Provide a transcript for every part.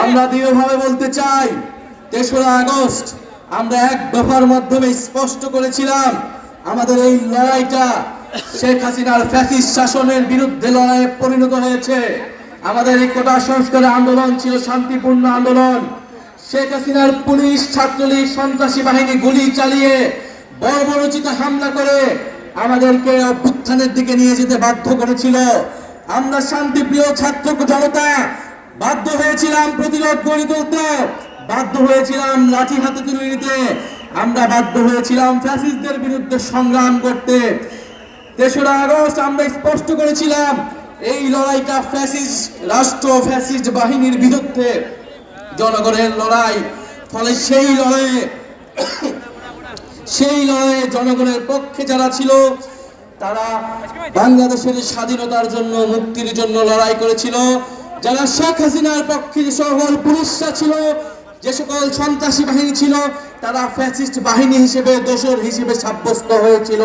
আমরা দৃঢ়ভাবে বলতে চাই ৩রা আগস্ট আমরা এক দফার মাধ্যমে স্পষ্ট করেছিলাম আমাদের এই লড়াইটা শেখ হাসিনার ফ্যাসিস্ট শাসনের বিরুদ্ধে লড়াইয়ে পরিণত হয়েছে। আমাদের এই কোটা সংস্কার আন্দোলন ছিল শান্তিপূর্ণ আন্দোলন। শেখ হাসিনার পুলিশ ছাত্রলীগ সন্ত্রাসী বাহিনী গুলি চালিয়ে বর্বরোচিত হামলা করে আমাদেরকে অভ্যুত্থানের দিকে নিয়ে যেতে বাধ্য করেছিল। আমরা শান্তিপ্রিয় ছাত্র জনতা বাধ্য হয়েছিলাম প্রতিরোধ গড়ে তুলতে, বাধ্য হয়েছিলাম লাঠি হাতে তুলে নিতে, আমরা বাধ্য হয়েছিলাম ফ্যাসিস্টদের বিরুদ্ধে সংগ্রাম করতে। ৩রা আগস্ট আমরা স্পষ্ট করেছিলাম এই লড়াইটা ফ্যাসিস্ট রাষ্ট্র ফ্যাসিস্ট বাহিনীর বিরুদ্ধে জনগণের লড়াই। ফলে সেই লড়াইয়ে জনগণের পক্ষে যারা ছিল তারা বাংলাদেশের স্বাধীনতার জন্য মুক্তির জন্য লড়াই করেছিল। যারা শেখ হাসিনার পক্ষে যে সকল পুলিশরা ছিল, যে সকল সন্ত্রাসী বাহিনী ছিল, তারা ফ্যাসিস্ট বাহিনী হিসেবে দোসর হিসেবে সাব্যস্ত হয়েছিল।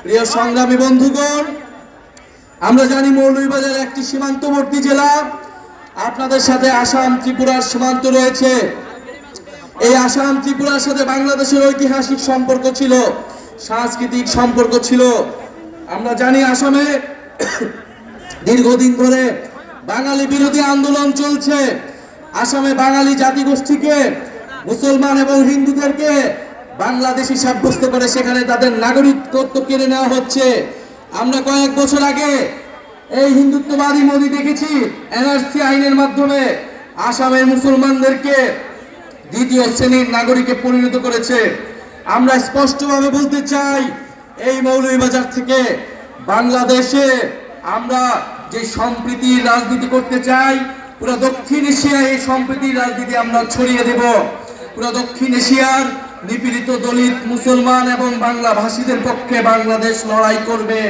প্রিয় সংগ্রামী বন্ধুগণ, আমরা জানি মৌলভীবাজার একটি সীমান্তবর্তী জেলা। আপনাদের সাথে আসাম ত্রিপুরার সীমান্ত রয়েছে। এই আসাম ত্রিপুরার সাথে বাংলাদেশের ঐতিহাসিক সম্পর্ক ছিল, সাংস্কৃতিক সম্পর্ক ছিল। আমরা জানি আসামে দীর্ঘদিন ধরে বাঙালি বিরোধী আন্দোলন চলছে। আসামে বাঙালি জাতিগোষ্ঠীকে, মুসলমান এবং হিন্দুদেরকে বাংলাদেশি সাব্যস্ত করে সেখানে তাদের নাগরিকত্ব কেড়ে নেওয়া হচ্ছে। আমরা কয়েক বছর আগে এই হিন্দুত্ববাদী মোদী দেখেছি এনআরসি আইনের মাধ্যমে আসামের মুসলমানদেরকে দ্বিতীয় শ্রেণীর নাগরিকে পরিণত করেছে। আমরা স্পষ্টভাবে বলতে চাই এই মৌলভীবাজার থেকে বাংলাদেশে আমরা যে সম্প্রীতির রাজনীতি করতে চাই, পুরো দক্ষিণ এশিয়ায় এই সম্প্রীতির রাজনীতি আমরা ছড়িয়ে দেব। পুরো দক্ষিণ এশিয়ার নিপীড়িত দলিত মুসলমান এবং বাংলা ভাষীদের পক্ষে বাংলাদেশ লড়াই করবে।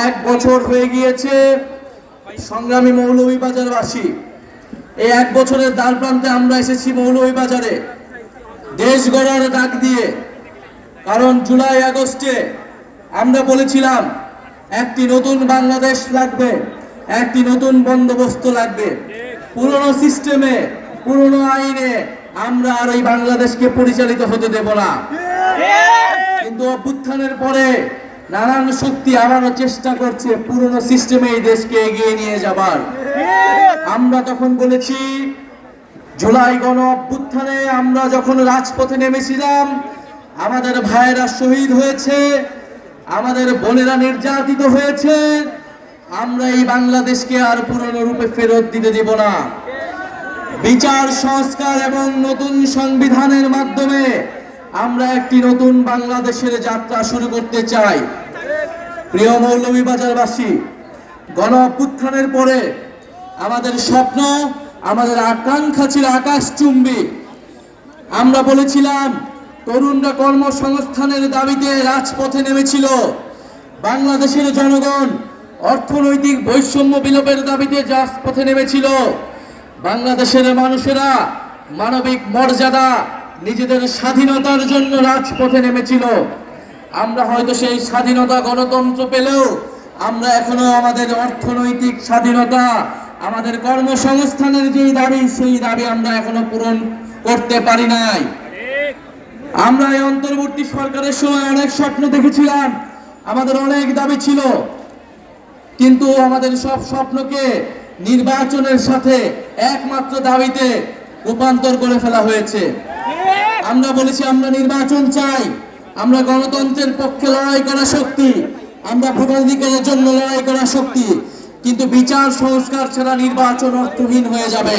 1 বছর হয়ে গিয়েছে সংগ্রামী মৌলভীবাজারবাসী। এই 1 বছরের দ্বার প্রান্তে আমরা এসেছি মৌলভীবাজারে দেশ গড়ার ডাক দিয়ে। কারণ জুলাই আগস্টে আমরা বলেছিলাম একটি নতুন বাংলাদেশ লাগবে, একটি নতুন বন্দোবস্ত লাগবে। পুরনো সিস্টেমে, পুরনো আইনে আমরা আর এই বাংলাদেশকে পরিচালিত হতে দেব না। কিন্তু অভ্যুত্থানের পরে নানান শক্তি আবারও চেষ্টা করছে পুরনো সিস্টেমে এই দেশকে এগিয়ে নিয়ে যাবার। আমরা তখন বলেছি জুলাই গণ অভ্যুত্থানে আমরা যখন রাজপথে নেমেছিলাম, আমাদের ভাইয়েরা শহীদ হয়েছে, আমাদের বোনেরা নির্যাতিত হয়েছে। আমরা এই বাংলাদেশকে আর পুরনো রূপে ফেরত দিতে দেব না। বিচার সংস্কার এবং নতুন সংবিধানের মাধ্যমে আমরা একটি নতুন বাংলাদেশের যাত্রা শুরু করতে চাই। প্রিয় মৌলভীবাজারবাসী, গণ অভ্যুত্থানের পরে আমাদের স্বপ্ন, আমাদের আকাঙ্ক্ষা ছিল আকাশচুম্বী। আমরা বলেছিলাম তরুণরা কর্মসংস্থানের দাবিতে রাজপথে নেমেছিল। বাংলাদেশের জনগণ অর্থনৈতিক বৈষম্য বিলোপের দাবিতে রাজপথে নেমেছিল। বাংলাদেশের মানুষেরা মানবিক মর্যাদা, নিজেদের স্বাধীনতার জন্য রাজপথে নেমেছিল। আমরা হয়তো সেই স্বাধীনতা গণতন্ত্র পেলেও আমরা এখনো আমাদের অর্থনৈতিক স্বাধীনতা, আমাদের কর্মসংস্থানের যে দাবি, সেই দাবি আমরা এখনো পূরণ করতে পারি নাই। আমরা এই অন্তর্বর্তী সরকারের সময় অনেক স্বপ্ন দেখেছিলাম, আমাদের অনেক দাবি ছিল, কিন্তু আমাদের সব স্বপ্নকে নির্বাচনের সাথে একমাত্র দাবিতে রূপান্তর করে ফেলা হয়েছে। আমরা বলেছি আমরা নির্বাচন চাই, আমরা গণতন্ত্রের পক্ষে লড়াই করা শক্তি, আমরা ভোটাধিকারের জন্য লড়াই করা শক্তি, কিন্তু বিচার সংস্কার ছাড়া নির্বাচন অর্থহীন হয়ে যাবে।